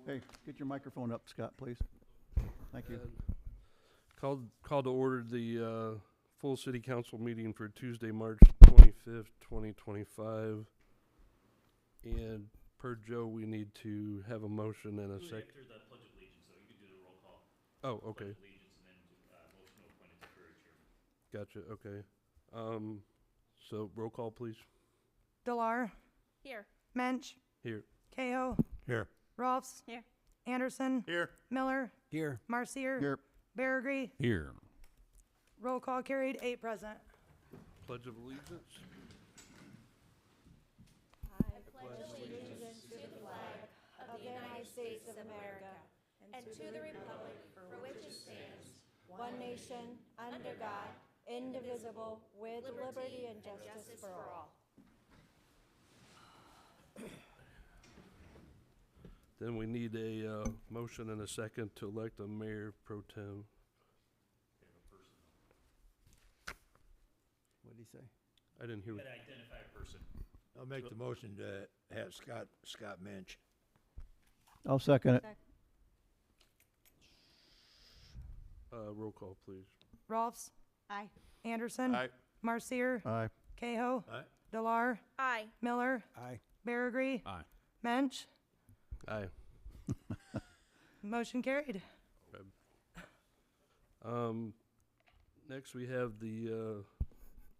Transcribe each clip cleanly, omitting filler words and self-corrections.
Hey, get your microphone up, Scott, please. Thank you. Call to order the full city council meeting for Tuesday, March 25th, 2025. And per Joe, we need to have a motion and a second. After the Pledge of Allegiance, so you could do the roll call. Oh, okay. Pledge of Allegiance and then motion to appoint a temporary chairman. Gotcha, okay. So roll call, please. Delar. Here. Mensch. Here. Cahill. Here. Rolfs. Here. Anderson. Here. Miller. Here. Marcier. Here. Baragry. Here. Roll call carried, 8 present. Pledge of Allegiance. Of the United States of America, and to the republic for which it stands, one nation, under God, indivisible, with liberty and justice for all. Then we need a motion and a second to elect a mayor pro tem. What did he say? I didn't hear. You gotta identify a person. I'll make the motion to have Scott Mensch. I'll second it. Roll call, please. Rolfs. Aye. Anderson. Aye. Marcier. Aye. Cahill. Aye. Delar. Aye. Miller. Aye. Baragry. Aye. Mensch. Aye. Motion carried. Next we have the,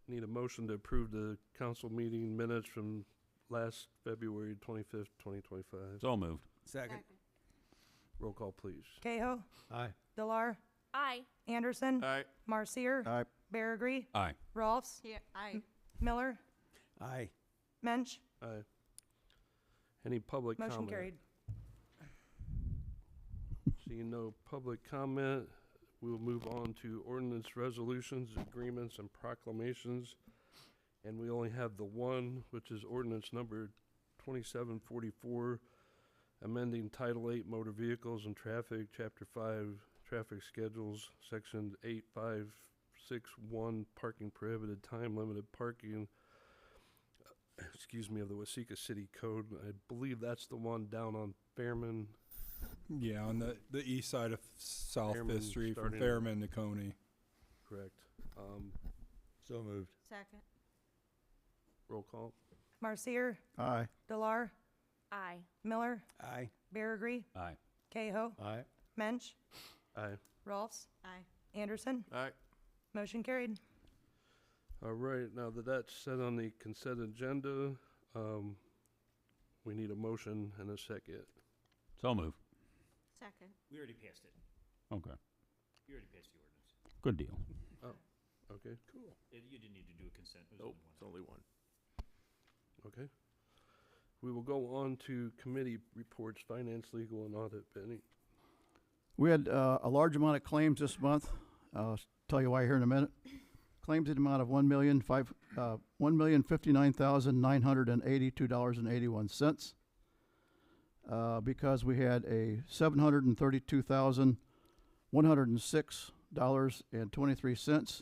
need a motion to approve the council meeting minutes from last February 25th, 2025. So moved. Second. Roll call, please. Cahill. Aye. Delar. Aye. Anderson. Aye. Marcier. Aye. Baragry. Aye. Rolfs. Here. Aye. Miller. Aye. Mensch. Aye. Any public comment? Motion carried. Seeing no public comment, we'll move on to ordinance resolutions, agreements, and proclamations. And we only have the one, which is ordinance number 2744, amending Title 8 Motor Vehicles and Traffic, Chapter 5 Traffic Schedules, Section 8561, Parking Prohibited, Time Limited Parking, of the Waseca City Code. I believe that's the one down on Fairman. Yeah, on the east side of South Fairman, Fifth Street from starting- Fairman to Coney. Correct. So moved. Second. Roll call. Marcier. Aye. Delar. Aye. Miller. Aye. Baragry. Aye. Cahill. Aye. Mensch. Aye. Rolfs. Aye. Anderson. Aye. Motion carried. All right, now that that's set on the consent agenda, we need a motion and a second. So moved. Second. We already passed it. Okay. You already passed the ordinance. Good deal. Okay, cool. You didn't need to do a consent. It was Nope, only one. it's only one. Okay. We will go on to committee reports, finance, legal, and audit. Benny? We had a large amount of claims this month. I'll tell you why here in a minute. Claims in the amount of $1,059,982.81. Because we had a $732,106.23,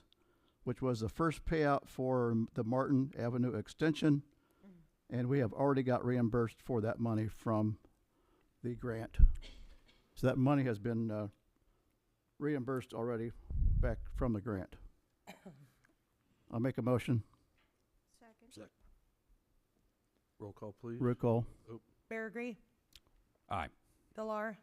which was the first payout for the Martin Avenue extension, and we have already got reimbursed for that money from the grant. So that money has been reimbursed already back from the grant. I'll make a motion. Second. Roll call, please. Roll call. Baragry. Aye. Delar.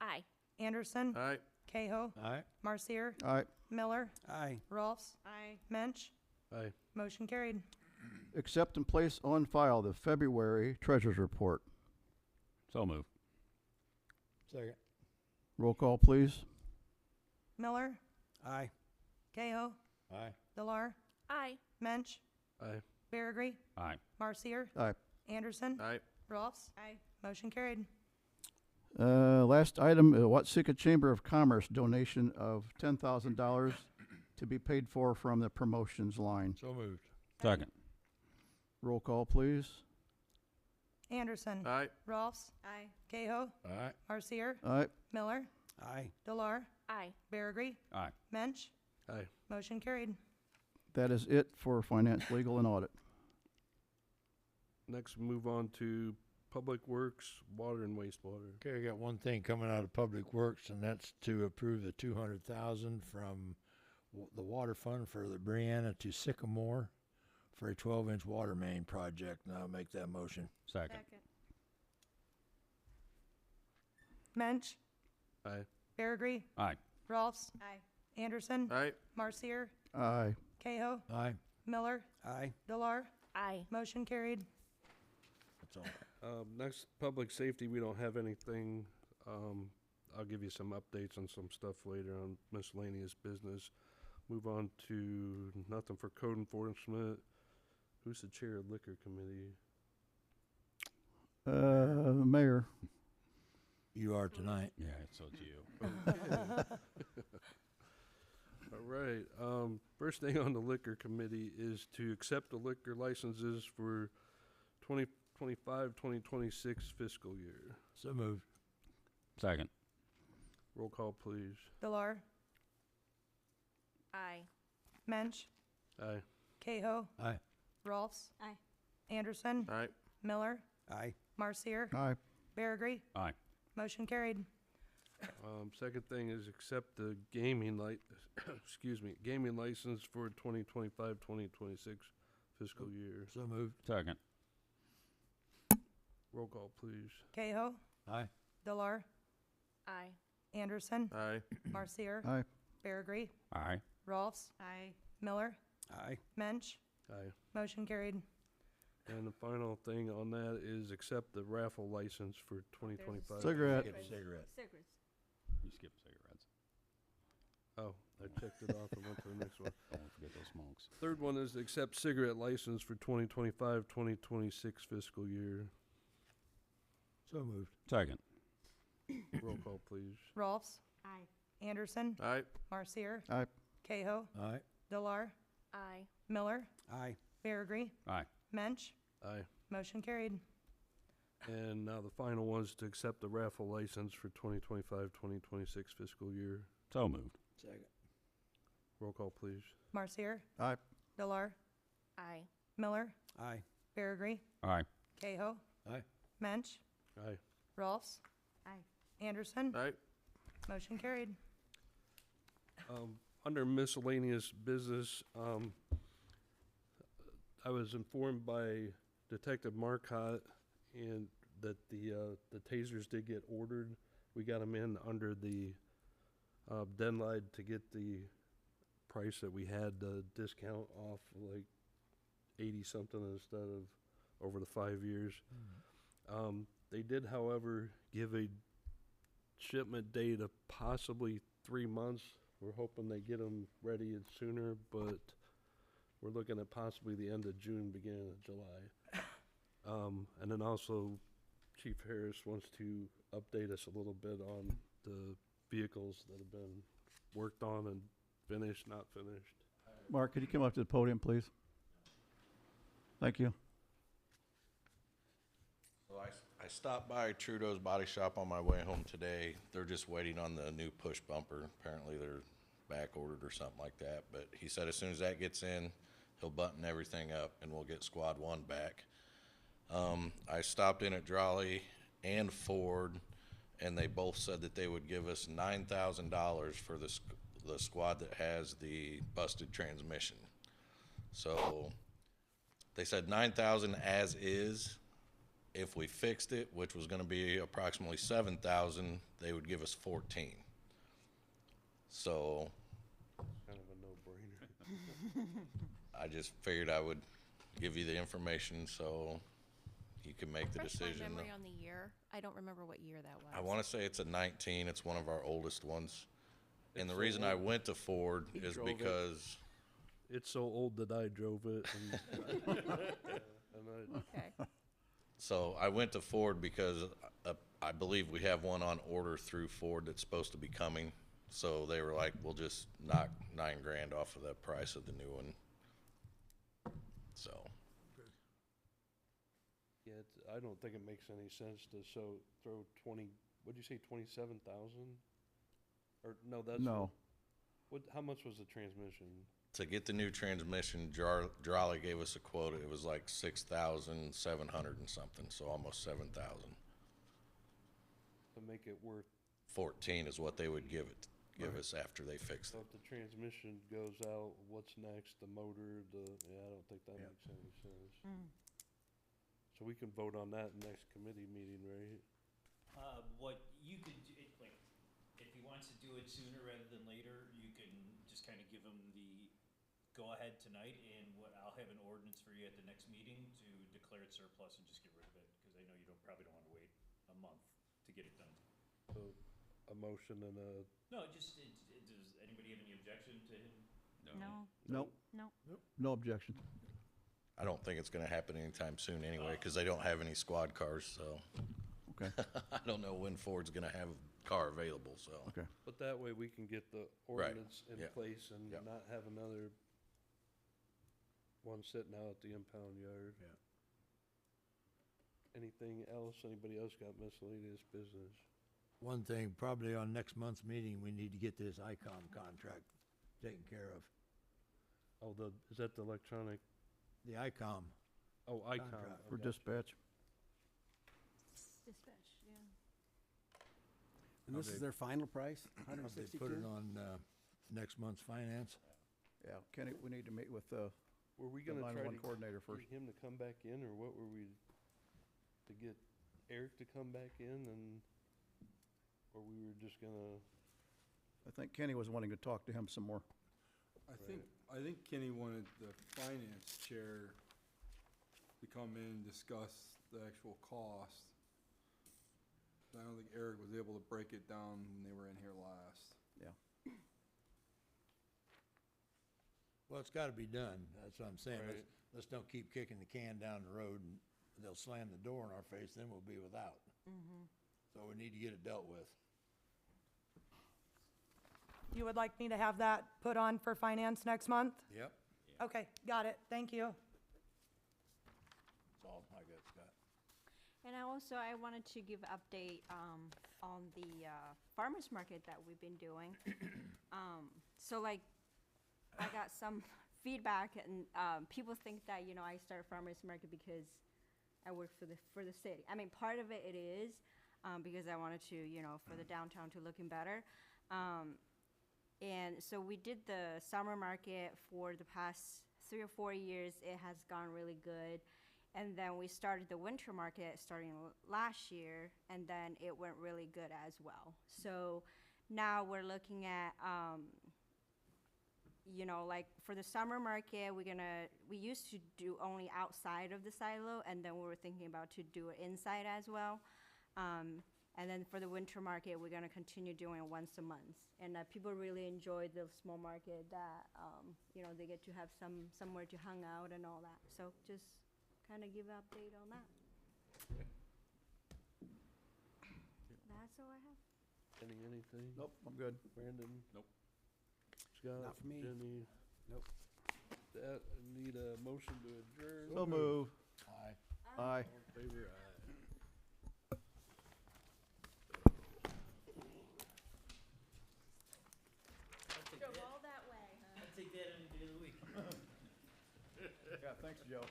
Aye. Anderson. Aye. Cahill. Aye. Marcier. Aye. Miller. Aye. Rolfs. Aye. Mensch. Aye. Motion carried. Accept and place on file the February Treasurers Report. So moved. Second. Roll call, please. Miller. Aye. Cahill. Aye. Delar. Aye. Mensch. Aye. Baragry. Aye. Marcier. Aye. Anderson. Aye. Rolfs. Aye. Motion carried. Last item, Watsika Chamber of Commerce donation of $10,000 to be paid for from the promotions line. So moved. Second. Roll call, please. Anderson. Aye. Rolfs. Aye. Cahill. Aye. Marcier. Aye. Miller. Aye. Delar. Aye. Baragry. Aye. Mensch. Aye. Motion carried. That is it for finance, legal, and audit. Next, move on to Public Works, Water and Wastewater. Okay, I got one thing coming out of Public Works, and that's to approve the 200,000 from the water fund for the Brianna to Sycamore for a 12-inch water main project, and I'll make that motion. Second. Mensch, Aye. Farabee, Aye. Rolfs, Aye. Anderson, Aye. Marcier, Aye. Cahoe, Aye. Miller, Aye. Delar. Aye. Motion carried. That's all. Next, public safety, we don't have anything. I'll give you some updates on some stuff later on miscellaneous business. Move on to nothing for code enforcement. Who's the chair of liquor committee? Mayor. You are tonight. Yeah, so it's you. All right, first thing on the liquor committee is to accept the liquor licenses for 2025, 2026 fiscal year. So moved. Second. Roll call, please. Delar, Aye. Mensch, Aye. Cahoe, Aye. Rolfs. Aye. Anderson, Aye. Miller, Aye. Marcier, Aye. Farabee. Aye. Motion carried. Second thing is accept the gaming gaming license for 2025, 2026 fiscal year. So moved. Second. Roll call, please. Cahoe, Aye. Delar, Aye. Anderson, Aye. Marcier, Aye. Farabee, Aye. Rolfs. Aye. Miller, Aye. Mensch. Aye. Motion carried. And the final thing on that is accept the raffle license for 2025. Cigarette. Skip cigarette. Cigarettes. You skip cigarettes. Oh, I checked it off and went to the next one. Don't forget those smokes. Third one is accept cigarette license for 2025, 2026 fiscal year. So moved. Second. Roll call, please. Rolfs. Aye. Anderson, Aye. Marcier, Aye. Cahoe, Aye. Delar, Aye. Miller, Aye. Farabee, Aye. Mensch. Aye. Motion carried. And now the final one is to accept the raffle license for 2025, 2026 fiscal year. So moved. Second. Roll call, please. Marcier, Aye. Delar, Aye. Miller, Aye. Farabee, Aye. Cahoe, Aye. Mensch, Aye. Rolfs. Aye. Anderson. Aye. Motion carried. Under miscellaneous business, I was informed by Detective Marcotte and that the tasers did get ordered. We got them in under the deadline to get the price that we had the discount off, like 80 something instead of over the 5 years. They did, however, give a shipment date of possibly 3 months. We're hoping they get them ready sooner, but we're looking at possibly the end of June, beginning of July. And then also, Chief Harris wants to update us a little bit on the vehicles that have been worked on and finished, not finished. Mark, could you come up to the podium, please? Thank you. So I stopped by Trudeau's Body Shop on my way home today. They're just waiting on the new push bumper. Apparently they're back ordered or something like that. But he said as soon as that gets in, he'll button everything up and we'll get Squad 1 back. I stopped in at Drawley and Ford, and they both said that they would give us $9,000 for the squad that has the busted transmission. So they said $9,000 as is. If we fixed it, which was going to be approximately $7,000, they would give us $14,000. So Kind of a no-brainer. I just figured I would give you the information so you can make the Refresh my decision. memory on the year. I don't remember what year that was. I want to say it's a 19. It's one of our oldest ones. And the It's so reason I old. went to Ford He is drove it. because It's so old that I drove it. And Okay. So I went to Ford because I believe we have one on order through Ford that's supposed to be coming. So they were like, we'll just knock $9,000 off of the price of the new one. So yeah, I don't think it makes any sense to throw 20. What'd you say? 27,000? Or no, that's No. How much was the transmission? To get the new transmission, Jolly gave us a quote. It was like 6,700 and something, so almost 7,000. To make it worth, 14 is what they would give us after they fixed so it. if the transmission goes out, what's next? The motor, I don't think that Yeah. makes any sense. So we can vote on that next committee meeting, right? What you could do, like, if he wants to do it sooner rather than later, you can just kind of give him the go-ahead tonight, and I'll have an ordinance for you at the next meeting to declare it surplus and just get rid of it, because I know you probably don't want to wait a month to get it done. So a motion and a, No, just, does anybody have any objection to him? No. Nope, No. no objection. I don't think it's going to happen anytime soon anyway, because they don't have any squad cars, so Okay, I don't know when Ford's going to have a car available, so. okay. but that way we can get the Right, ordinance in yeah, place and yeah. not have another one sitting out at the impound yard. Yeah. Anything else? Anybody else got miscellaneous business? One thing, probably on next month's meeting, we need to get this ICOM contract taken care of. Oh, is that the electronic, The ICOM, oh, Icon. Contract. For Okay. dispatch, Dispatch, yeah. And this How is they- their final price, how they put it 162? on, next month's finance. yeah, Kenny, we need to meet with, Were we the gonna try 911 to coordinator get first. him to come back in, or what were we, to get Eric to come back in and, or we were just gonna, I think Kenny was wanting to talk to him some more. I think Kenny wanted the finance chair to come in and discuss the actual cost. I don't think Eric was able to break it down when they were in here last. Well, it's gotta be done, that's what I'm saying. Right. Let's don't keep kicking the can down the road and they'll slam the door in our face, then we'll be without. So we need to get it dealt with. You would like me to have that put on for finance next month? Yep. Okay, got it. Thank you. That's all I got, Scott. And I wanted to give update on the farmers market that we've been doing. So like, I got some feedback, and people think that I started farmers market because I work for the city. I mean, part of it is because I wanted to for the downtown to looking better. And so we did the summer market for the past 3 or 4 years. It has gone really good. And then we started the winter market starting last year, and then it went really good as well. So now we're looking at, like for the summer market, we used to do only outside of the silo, and then we were thinking about to do it inside as well. And then for the winter market, we're gonna continue doing it once a month. And people really enjoy the small market that, they get to have somewhere to hang out and all that. So just kind of give an update on that. That's all I have. anything? Nope, I'm good. Brandon? Nope. Scott? Not for me. Jenny? Nope. That, I need a motion to adjourn. So move. Aye. Aye. All in favor, aye. Drove all that way, huh? I'll take that any day of the week. Yeah, thanks, Joe.